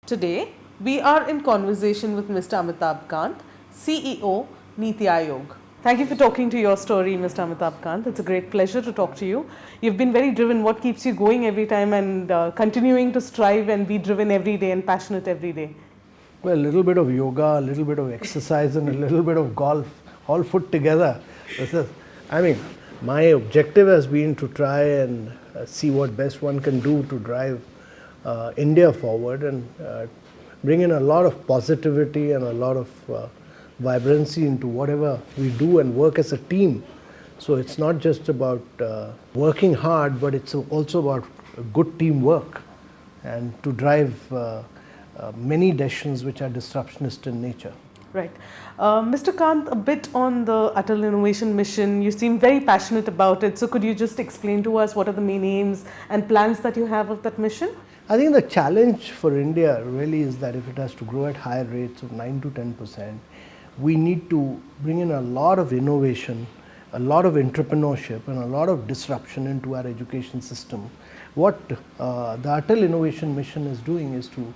Today, we are in conversation with Mr. Amitabh Kant, CEO, Niti Aayog. Thank you for talking to Your Story, Mr. Amitabh Kant. It's a great pleasure to talk to you. You've been very driven. What keeps you going every time and continuing to strive and be driven every day and passionate every day? Well, a little bit of yoga, a little bit of exercise, and a little bit of golf, all put together. My objective has been to try and see what best one can do to drive India forward and bring in a lot of positivity and a lot of vibrancy into whatever we do and work as a team. So it's not just about working hard, but it's also about good teamwork and to drive many decisions which are disruptionist in nature. Right. Mr. Kant, a bit on the Atal Innovation Mission. You seem very passionate about it. So could you just explain to us what are the main aims and plans that you have of that mission? I think the challenge for India really is that if it has to grow at higher rates of 9 to 10%, we need to bring in a lot of innovation, a lot of entrepreneurship, and a lot of disruption into our education system. What the Atal Innovation Mission is doing is to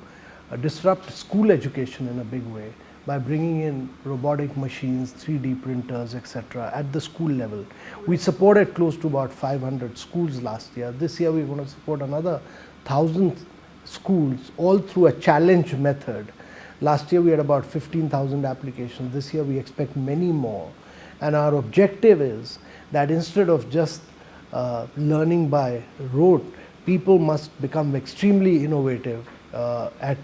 disrupt school education in a big way by bringing in robotic machines, 3D printers, etc. at the school level. We supported close to about 500 schools last year. This year we're going to support another 1,000 schools, all through a challenge method. Last year we had about 15,000 applications. This year we expect many more. And our objective is that instead of just learning by rote, people must become extremely innovative at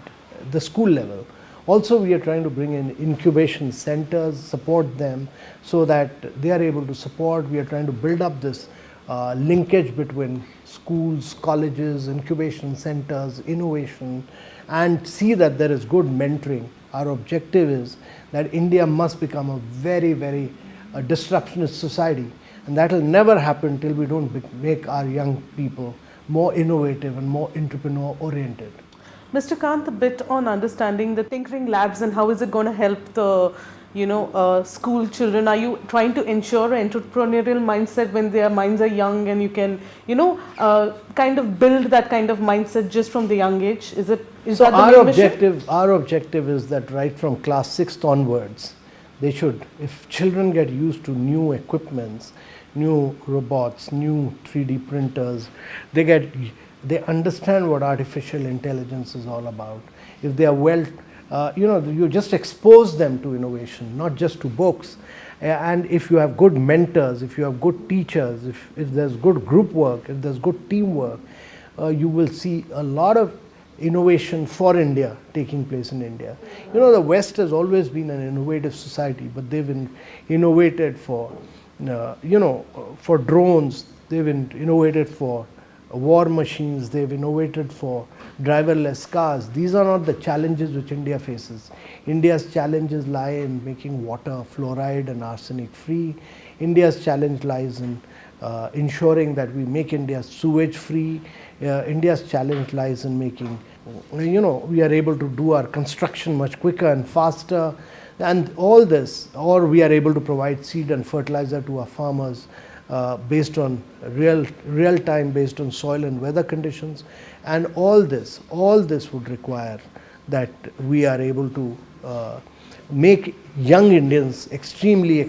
the school level. Also, we are trying to bring in incubation centers, support them so that they are able to support. We are trying to build up this linkage between schools, colleges, incubation centers, innovation, and see that there is good mentoring. Our objective is that India must become a very, very disruptionist society, and that will never happen till we don't make our young people more innovative and more entrepreneur oriented. Mr. Kant, a bit on understanding the tinkering labs and how is it going to help the school children. Are you trying to ensure an entrepreneurial mindset when their minds are young, and you can kind of build that kind of mindset just from the young age? Is that the mission? Our objective is that right from class 6th onwards, they should, if children get used to new equipments, new robots, new 3D printers, they understand what artificial intelligence is all about. If they are you just expose them to innovation, not just to books. And if you have good mentors, if you have good teachers, if there's good group work, if there's good teamwork, you will see a lot of innovation for India taking place in India. The West has always been an innovative society, but they've innovated for drones, they've innovated for war machines, they've innovated for driverless cars. These are not the challenges which India faces. India's challenges lie in making water fluoride and arsenic free. India's challenge lies in ensuring that we make India sewage free. India's challenge lies in making, we are able to do our construction much quicker and faster, and all this, or we are able to provide seed and fertilizer to our farmers based on real time, based on soil and weather conditions. And all this would require that we are able to make young Indians extremely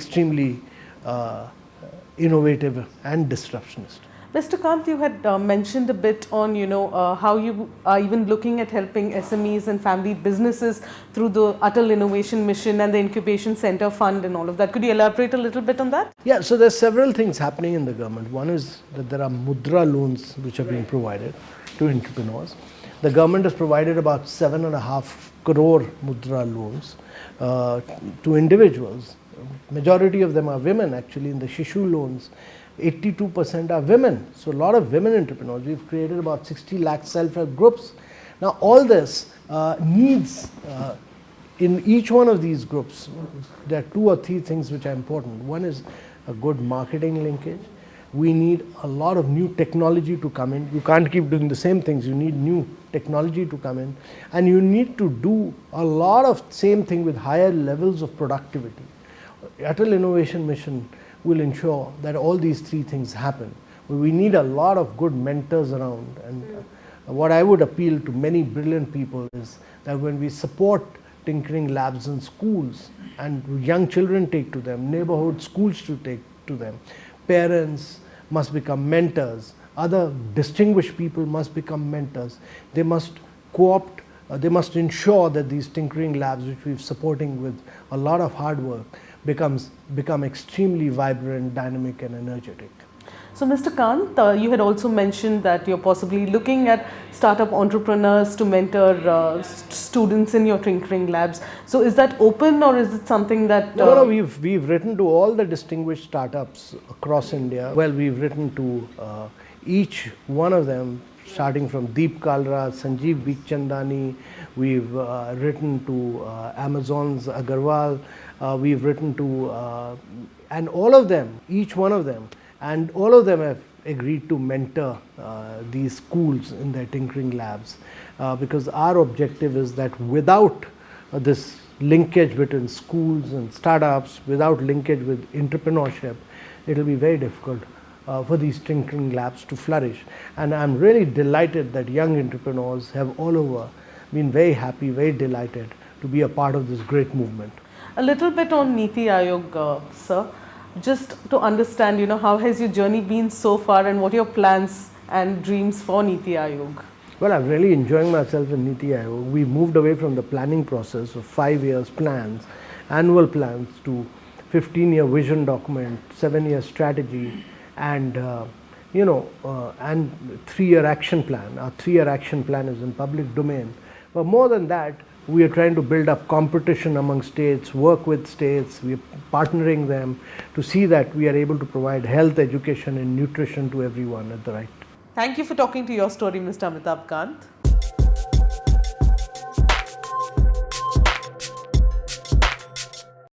innovative and disruptionist. Mr. Kant, you had mentioned a bit on how you are even looking at helping SMEs and family businesses through the Atal Innovation Mission and the Incubation Center Fund and all of that. Could you elaborate a little bit on that? Yeah, so there's several things happening in the government. One is that there are mudra loans which are being provided to entrepreneurs. The government has provided about 7.5 crore mudra loans to individuals. Majority of them are women actually. In the Shishu loans, 82% are women. So a lot of women entrepreneurs. We've created about 60 lakh self-help groups. Now all this needs, in each one of these groups, there are 2 or 3 things which are important. One is a good marketing linkage. We need a lot of new technology to come in. You can't keep doing the same things. You need new technology to come in. And you need to do a lot of same thing with higher levels of productivity. Atal Innovation Mission will ensure that all these 3 things happen. We need a lot of good mentors around. And what I would appeal to many brilliant people is that when we support tinkering labs in schools and young children take to them, neighborhood schools to take to them, parents must become mentors, other distinguished people must become mentors. They must co-opt, they must ensure that these tinkering labs, which we're supporting with a lot of hard work, become extremely vibrant, dynamic and energetic. So, Mr. Kant, you had also mentioned that you're possibly looking at startup entrepreneurs to mentor students in your tinkering labs. So, is that open, or is it something that... No, we've written to all the distinguished startups across India. Well, we've written to each one of them, starting from Deep Kalra, Sanjeev Bikhchandani, we've written to Amazon's Agarwal, we've written to, and all of them, each one of them, and all of them have agreed to mentor these schools in their tinkering labs, because our objective is that without this linkage between schools and startups, without linkage with entrepreneurship, it will be very difficult for these tinkering labs to flourish. And I'm really delighted that young entrepreneurs have all over been very happy, very delighted to be a part of this great movement. A little bit on Niti Aayog, sir. Just to understand, how has your journey been so far, and what are your plans and dreams for Niti Aayog? Well, I'm really enjoying myself in Niti Aayog. We moved away from the planning process of 5 years plans, annual plans, to 15-year vision document, 7-year strategy, and and 3-year action plan. Our 3-year action plan is in public domain. But more than that, we are trying to build up competition among states, work with states, we are partnering them to see that we are able to provide health, education and nutrition to everyone at the right time. Thank you for talking to Your Story, Mr. Amitabh Kant.